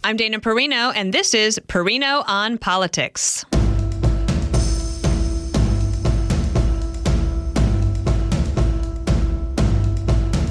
I'm Dana Perino, and this is Perino on Politics.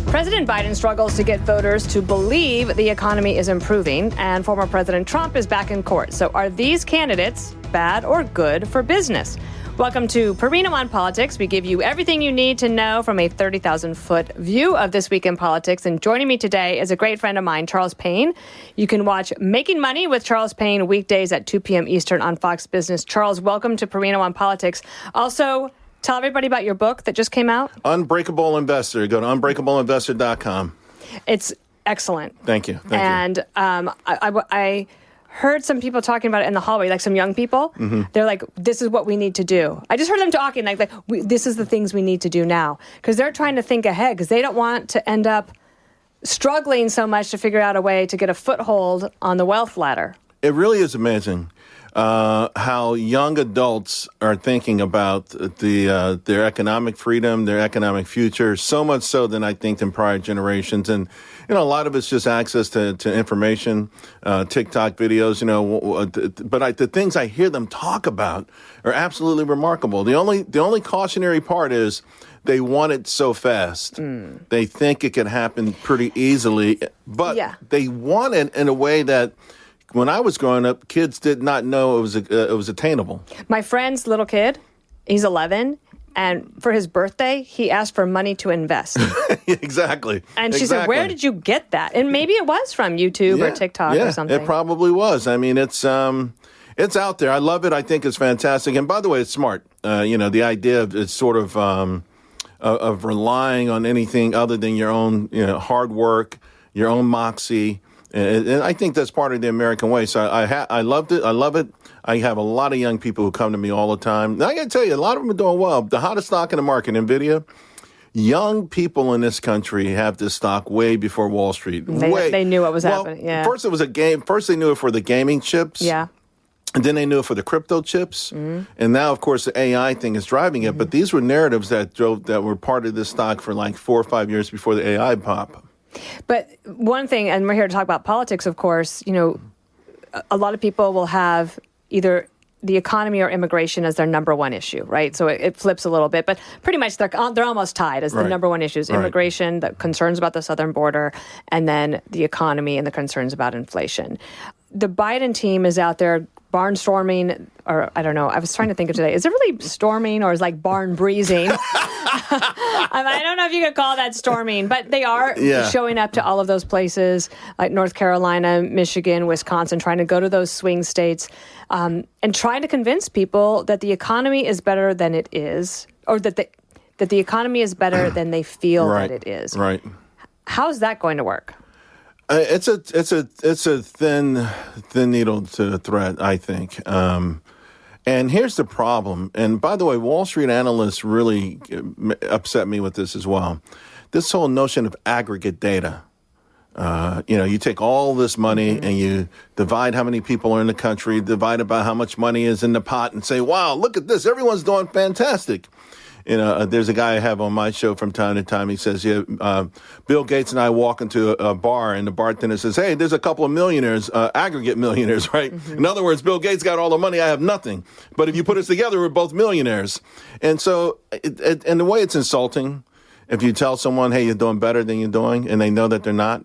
President Biden struggles to get voters to believe the economy is improving, and former President Trump is back in court. So are these candidates bad or good for business? Welcome to Perino on Politics. We give you everything you need to know from a 30,000-foot view of this week in politics. And joining me today is a great friend of mine, Charles Payne. You can watch Making Money with Charles Payne weekdays at 2 p.m. Eastern on Fox Business. Charles, welcome to Perino on Politics. Also, tell everybody about your book that just came out. Unbreakable Investor. Go to unbreakableinvestor.com. It's excellent. Thank you. Thank you. I heard some people talking about it in the hallway, like some young people. Mm-hmm. They're like, this is what we need to do. I just heard them talking this is the things we need to do now. Because they're trying to think ahead because they don't want to end up struggling so much to figure out a way to get a foothold on the wealth ladder. It really is amazing how young adults are thinking about their economic freedom, their economic future, so much so than I think than prior generations. And, a lot of it's just access to information, TikTok videos, but the things I hear them talk about are absolutely remarkable. The only cautionary part is they want it so fast. They think it can happen pretty easily, but they want it in a way that when I was growing up, kids did not know it was attainable. My friend's little kid, he's 11, and for his birthday, he asked for money to invest. Exactly. And she said, where did you get that? And maybe it was from YouTube or TikTok or something. It probably was. I mean, it's out there. I love it. I think it's fantastic. And by the way, it's smart. The idea of it's sort of relying on anything other than your own hard work, your own moxie. And I think that's part of the American way. So I loved it. I love it. I have a lot of young people who come to me all the time. And I got to tell you, a lot of them are doing well. The hottest stock in the market, NVIDIA, young people in this country have this stock way before Wall Street. They knew what was happening. Yeah. First, it was a game. First, they knew it for the gaming chips. Yeah. And then they knew it for the crypto chips. Mm-hmm. And now, of course, the AI thing is driving it. Mm-hmm. But these were narratives that were part of this stock for like 4 or 5 years before the AI pop. But one thing, and we're here to talk about politics, of course, a lot of people will have either the economy or immigration as their number one issue, right? So it flips a little bit, but pretty much they're almost tied as the number one issues. Immigration, the concerns about the southern border, and then the economy and the concerns about inflation. The Biden team is out there barnstorming, or I don't know, I was trying to think of today. Is it really storming or is like barn breezing? I don't know if you could call that storming, but they are showing up to all of those places like North Carolina, Michigan, Wisconsin, trying to go to those swing states and trying to convince people that the economy is better than it is, or that the economy is better than they feel that it is. Right. How's that going to work? It's a thin needle to thread, I think. And here's the problem. And by the way, Wall Street analysts really upset me with this as well. This whole notion of aggregate data. You take all this money and you divide how many people are in the country, divide about how much money is in the pot, and say, wow, look at this. Everyone's doing fantastic. There's a guy I have on my show from time to time. He says, Bill Gates and I walk into a bar and the bartender says, hey, there's a couple of millionaires, aggregate millionaires, right? Mm-hmm. In other words, Bill Gates got all the money. I have nothing. But if you put us together, we're both millionaires. And so, and the way it's insulting, if you tell someone, hey, you're doing better than you're doing, and they know that they're not.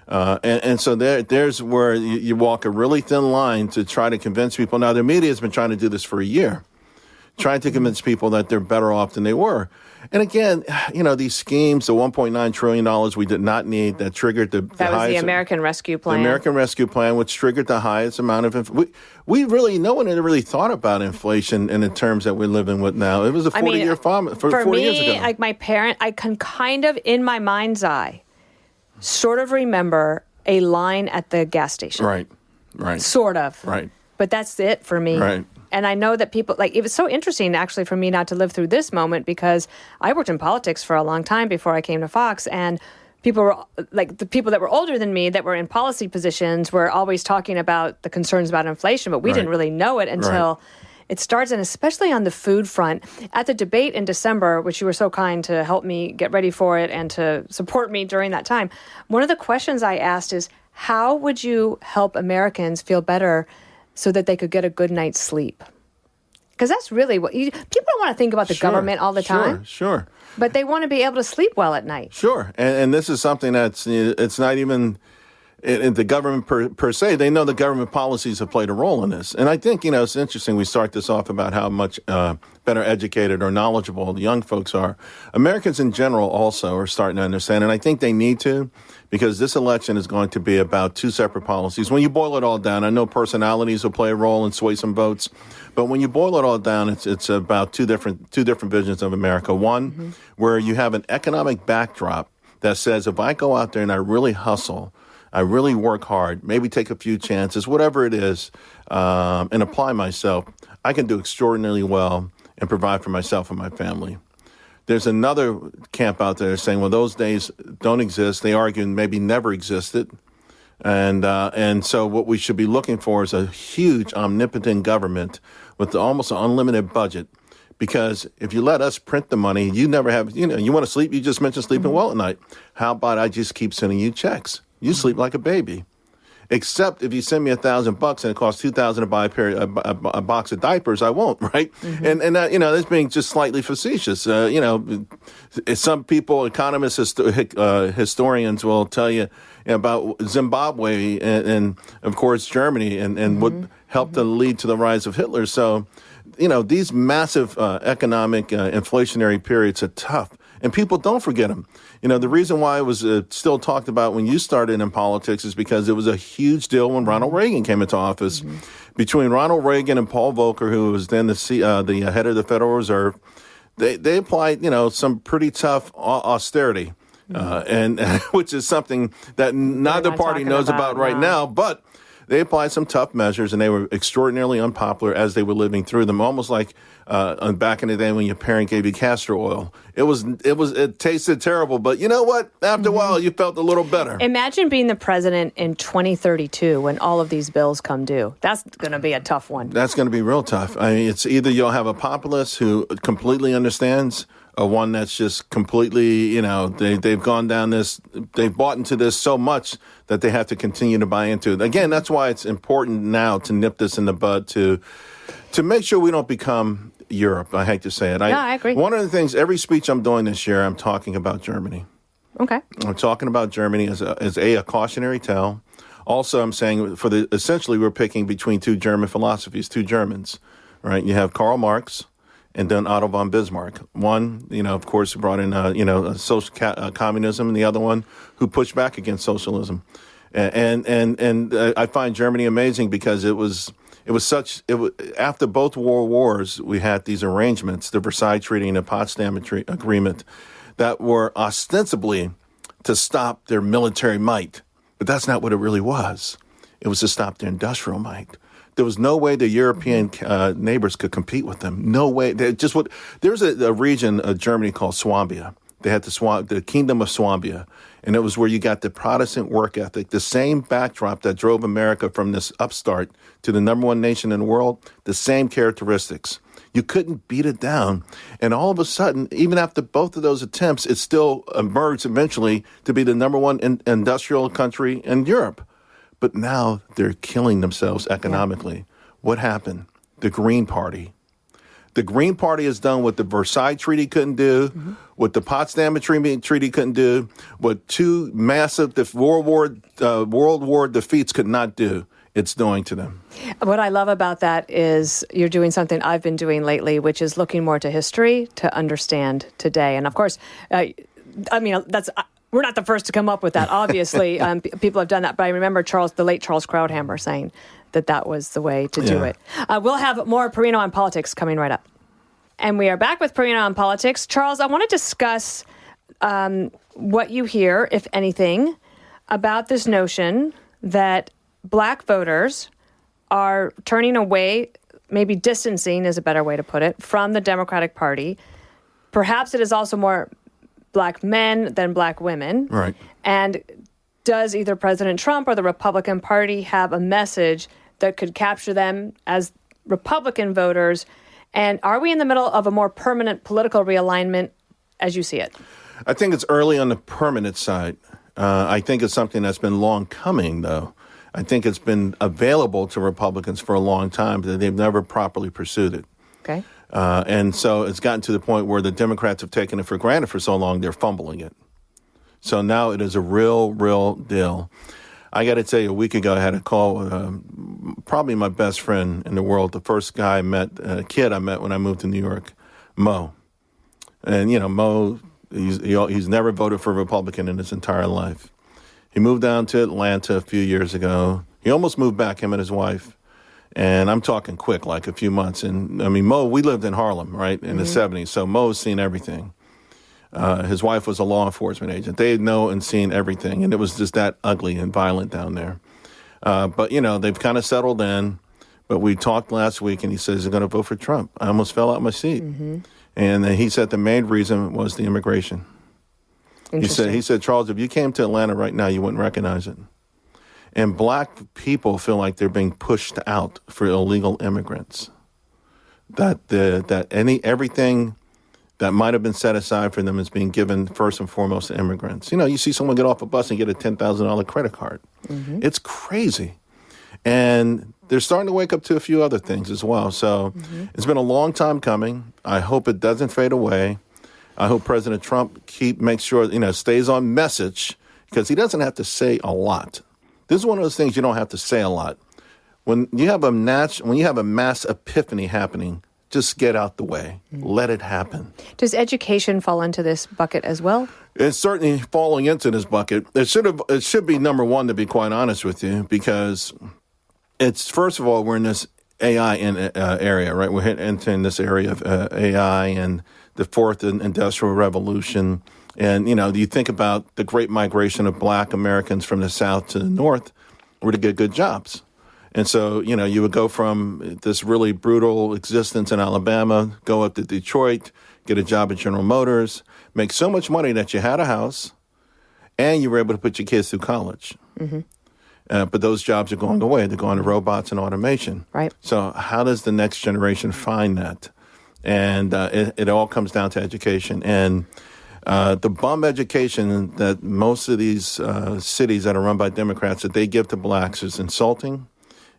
And so there's where you walk a really thin line to try to convince people. Now, the media has been trying to do this for a year. Trying to convince people that they're better off than they were. And again, these schemes, the $1.9 trillion we did not need, that triggered the highest. That was the American Rescue Plan. The American Rescue Plan, which triggered the highest amount of no one had really thought about inflation in the terms that we're living with now. It was a 40-year farm for 40 years ago. For me, like my parent, I can kind of, in my mind's eye, sort of remember a line at the gas station. Right. Sort of. Right. But that's it for me. Right. And I know that people, it was so interesting actually for me not to live through this moment because I worked in politics for a long time before I came to Fox, and people were the people that were older than me that were in policy positions were always talking about the concerns about inflation, but we didn't really know it until it starts, and especially on the food front. At the debate in December, which you were so kind to help me get ready for it and to support me during that time, one of the questions I asked is, how would you help Americans feel better so that they could get a good night's sleep? Because that's really what people don't want to think about the government all the time. Sure. But they want to be able to sleep well at night. Sure. And this is something it's not even the government per se. They know the government policies have played a role in this. And I think, it's interesting we start this off about how much better educated or knowledgeable the young folks are. Americans in general also are starting to understand, and I think they need to, because this election is going to be about two separate policies. When you boil it all down, I know personalities will play a role and sway some votes, but when you boil it all down, it's about two different visions of America. One, where you have an economic backdrop that says, if I go out there and I really hustle, I really work hard, maybe take a few chances, whatever it is, and apply myself, I can do extraordinarily well and provide for myself and my family. There's another camp out there saying, well, those days don't exist. They argue maybe never existed. And so what we should be looking for is a huge, omnipotent government with almost an unlimited budget. Because if you let us print the money, you never have, you want to sleep, you just mentioned sleeping well at night. How about I just keep sending you checks? You sleep like a baby. Except if you send me $1,000 and it costs $2,000 to buy a box of diapers, I won't, right? And that, that's being just slightly facetious. Some people, economists, historians will tell you about Zimbabwe and of course Germany and what helped to lead to the rise of Hitler. So, these massive economic inflationary periods are tough. And people don't forget them. The reason why it was still talked about when you started in politics is because it was a huge deal when Ronald Reagan came into office. Between Ronald Reagan and Paul Volcker, who was then the head of the Federal Reserve, they applied, some pretty tough austerity, and which is something that neither party knows about right now. But they applied some tough measures, and they were extraordinarily unpopular as they were living through them. Almost like back in the day when your parent gave you castor oil. It tasted terrible, but you know what? After a while, you felt a little better. Imagine being the president in 2032 when all of these bills come due. That's going to be a tough one. That's going to be real tough. I mean, it's either you'll have a populace who completely understands, or one that's just completely, they've gone down this, they've bought into this so much that they have to continue to buy into it. Again, that's why it's important now to nip this in the bud, to make sure we don't become Europe. I hate to say it. I agree. One of the things, every speech I'm doing this year, I'm talking about Germany. Okay. I'm talking about Germany as a cautionary tale. Also, I'm saying essentially we're picking between two German philosophies, two Germans, right? You have Karl Marx and then Otto von Bismarck. One, of course, brought in, social communism, and the other one who pushed back against socialism. And I find Germany amazing because after both world wars, we had these arrangements, the Versailles Treaty and the Potsdam Agreement, that were ostensibly to stop their military might. But that's not what it really was. It was to stop their industrial might. There was no way the European neighbors could compete with them. No way. There's a region of Germany called Swabia. They had the Kingdom of Swabia, and it was where you got the Protestant work ethic, the same backdrop that drove America from this upstart to the number one nation in the world, the same characteristics. You couldn't beat it down. And all of a sudden, even after both of those attempts, it still emerged eventually to be the number one industrial country in Europe. But now they're killing themselves economically. Yeah. What happened? The Green Party. The Green Party has done what the Versailles Treaty couldn't do, what the Potsdam Treaty couldn't do, what two massive World War defeats could not do. It's doing to them. What I love about that is you're doing something I've been doing lately, which is looking more to history to understand today. And of course, we're not the first to come up with that. Obviously, people have done that. But I remember the late Charles Krauthammer saying that was the way to do it. We'll have more Perino on politics coming right up. And we are back with Perino on politics. Charles, I want to discuss what you hear, if anything, about this notion that Black voters are turning away, maybe distancing is a better way to put it, from the Democratic Party. Perhaps it is also more Black men than Black women. Right. And does either President Trump or the Republican Party have a message that could capture them as Republican voters? And are we in the middle of a more permanent political realignment as you see it? I think it's early on the permanent side. I think it's something that's been long coming, though. I think it's been available to Republicans for a long time, but they've never properly pursued it. Okay. And so it's gotten to the point where the Democrats have taken it for granted for so long, they're fumbling it. So now it is a real deal. I got to tell you, a week ago, I had a call with probably my best friend in the world, the first guy I met, kid I met when I moved to New York, Mo. And, Mo, he's never voted for a Republican in his entire life. He moved down to Atlanta a few years ago. He almost moved back, him and his wife. And I'm talking quick, like a few months. And, Mo, we lived in Harlem, right, in the 70s. So Mo's seen everything. His wife was a law enforcement agent. They had known and seen everything, and it was just that ugly and violent down there. But, they've kind of settled in. But we talked last week, and he says he's going to vote for Trump. I almost fell out my seat. Mm-hmm. And he said the main reason was the immigration. He said, Charles, if you came to Atlanta right now, you wouldn't recognize it. And black people feel like they're being pushed out for illegal immigrants. That everything that might have been set aside for them is being given first and foremost to immigrants. You see someone get off a bus and get a $10,000 credit card. Mm-hmm. It's crazy. And they're starting to wake up to a few other things as well. So It's been a long time coming. I hope it doesn't fade away. I hope President Trump makes sure, stays on message, because he doesn't have to say a lot. This is one of those things you don't have to say a lot. When you have a mass epiphany happening, just get out the way. Let it happen. Does education fall into this bucket as well? It's certainly falling into this bucket. It should be number one, to be quite honest with you, because it's, first of all, we're in this AI area, right? We're entering this area of AI and the fourth industrial revolution. And, you think about the great migration of black Americans from the South to the North were to get good jobs. And so, you would go from this really brutal existence in Alabama, go up to Detroit, get a job at General Motors, make so much money that you had a house, and you were able to put your kids through college. Mm-hmm. But those jobs are going away. They're going to robots and automation. Right. So how does the next generation find that? And it all comes down to education. And the bum education that most of these cities that are run by Democrats that they give to blacks is insulting.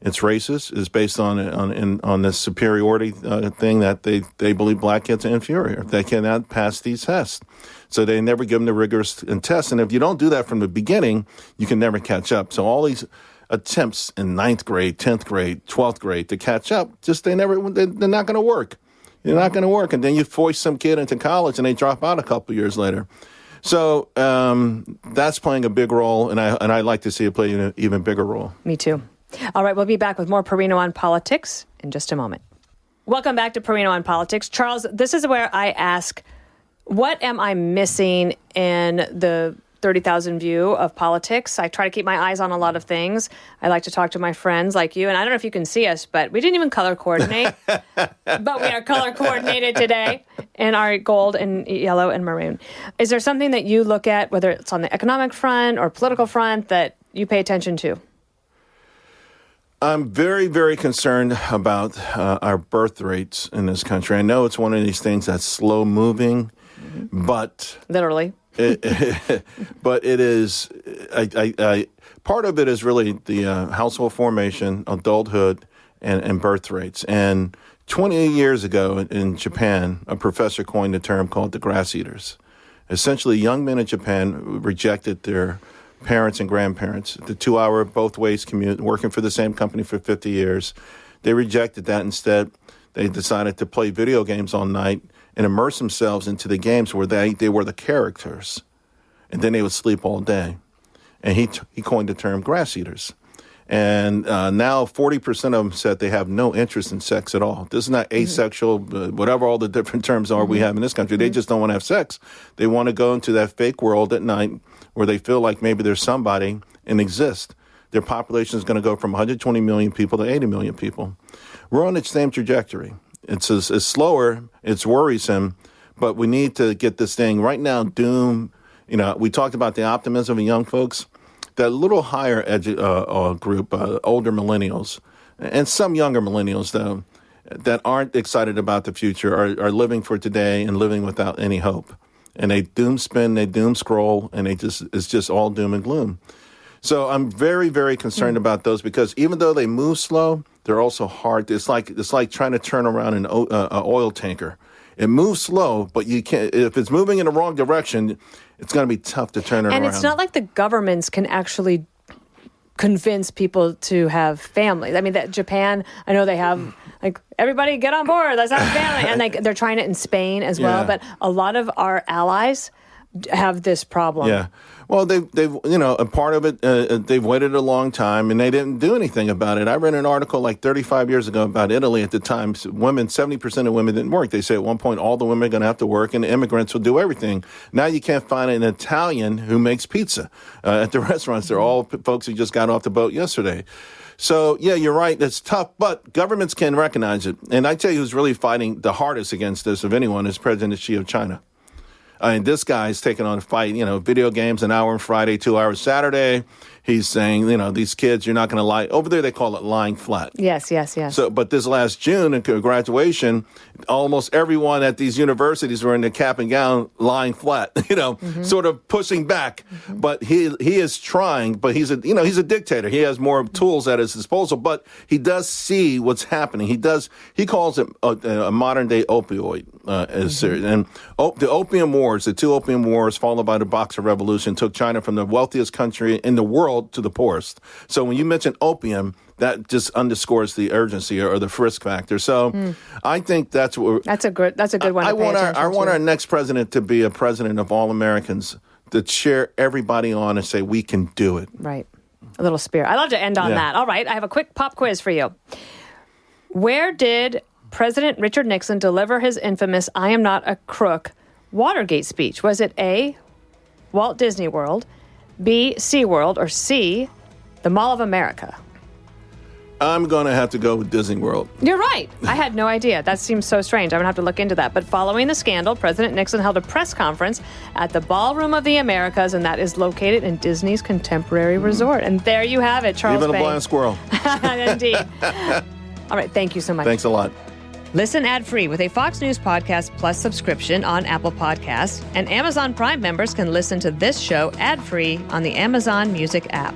It's racist. It's based on this superiority thing that they believe black kids are inferior. They cannot pass these tests. So they never give them the rigorous tests. And if you don't do that from the beginning, you can never catch up. So all these attempts in 9th grade, 10th grade, 12th grade to catch up, they're not going to work. They're not going to work. And then you force some kid into college and they drop out a couple years later. So that's playing a big role. And I'd like to see it play an even bigger role. Me too. All right, we'll be back with more Perino on Politics in just a moment. Welcome back to Perino on Politics. Charles, this is where I ask, what am I missing in the 30,000 view of politics? I try to keep my eyes on a lot of things. I like to talk to my friends like you, and I don't know if you can see us, but we didn't even color coordinate. But we are color coordinated today in our gold and yellow and maroon. Is there something that you look at, whether it's on the economic front or political front, that you pay attention to? I'm very, very concerned about our birth rates in this country. I know it's one of these things that's slow moving, but literally, but it is. Part of it is really the household formation, adulthood, and birth rates. And 20 years ago in Japan, a professor coined a term called the grass eaters. Essentially, young men in Japan rejected their parents and grandparents, the 2-hour both ways commute, working for the same company for 50 years. They rejected that. Instead, they decided to play video games all night and immerse themselves into the games where they were the characters. And then they would sleep all day. And he coined the term grass eaters. And now 40% of them said they have no interest in sex at all. This is not asexual, whatever all the different terms are we have in this country. They just don't want to have sex. They want to go into that fake world at night where they feel like maybe there's somebody and exist. Their population is going to go from 120 million people to 80 million people. We're on the same trajectory. It's slower, it's worrisome, but we need to get this thing right now. Doom, we talked about the optimism of young folks. That little higher group, older millennials, and some younger millennials, though, that aren't excited about the future, are living for today and living without any hope. and they doom spin, they doom scroll, and it's just all doom and gloom. So I'm very, very concerned about those because even though they move slow, they're also hard. It's like trying to turn around an oil tanker. It moves slow, but you can't. If it's moving in the wrong direction, it's going to be tough to turn it around. And it's not like the governments can actually convince people to have families. I mean, that Japan, I know they have like everybody get on board, let's have a family, and they're trying it in Spain as well. But a lot of our allies have this problem. Yeah. Well, they've a part of it, they've waited a long time and they didn't do anything about it. I read an article like 35 years ago about Italy at the time. 70% of women didn't work. They say at one point all the women are going to have to work and the immigrants will do everything. Now you can't find an Italian who makes pizza at the restaurants. They're all folks who just got off the boat yesterday. So, yeah, you're right. It's tough, but governments can recognize it. And I tell you who's really fighting the hardest against this of anyone is President Xi of China. I mean, this guy's taking on a fight, video games, an hour on Friday, 2 hours Saturday. He's saying, these kids, you're not going to lie. Over there, they call it lying flat. Yes. So, but this last June at graduation, almost everyone at these universities were in the cap and gown lying flat, sort of pushing back. Mm-hmm. But he is trying, but he's a dictator. He has more tools at his disposal, but he does see what's happening. He calls it a modern day opioid, and the opium wars, the two opium wars followed by the Boxer Revolution took China from the wealthiest country in the world to the poorest. So when you mention opium, that just underscores the urgency or the risk factor. So I think that's what that's a good one. I want our next president to be a president of all Americans, to cheer everybody on and say we can do it. Right, a little spirit. I love to end on that. All right, I have a quick pop quiz for you. Where did President Richard Nixon deliver his infamous "I am not a crook" Watergate speech? Was it A, Walt Disney World, B, SeaWorld, or C, the Mall of America? I'm going to have to go with Disney World. You're right. I had no idea. That seems so strange. I'm going to have to look into that. But following the scandal, President Nixon held a press conference at the Ballroom of the Americas, and that is located in Disney's Contemporary Resort. And there you have it, Charles Payne. Even a blind squirrel. Indeed. All right. Thank you so much. Thanks a lot. Listen ad-free with a Fox News Podcast Plus subscription on Apple Podcasts, and Amazon Prime members can listen to this show ad-free on the Amazon Music app.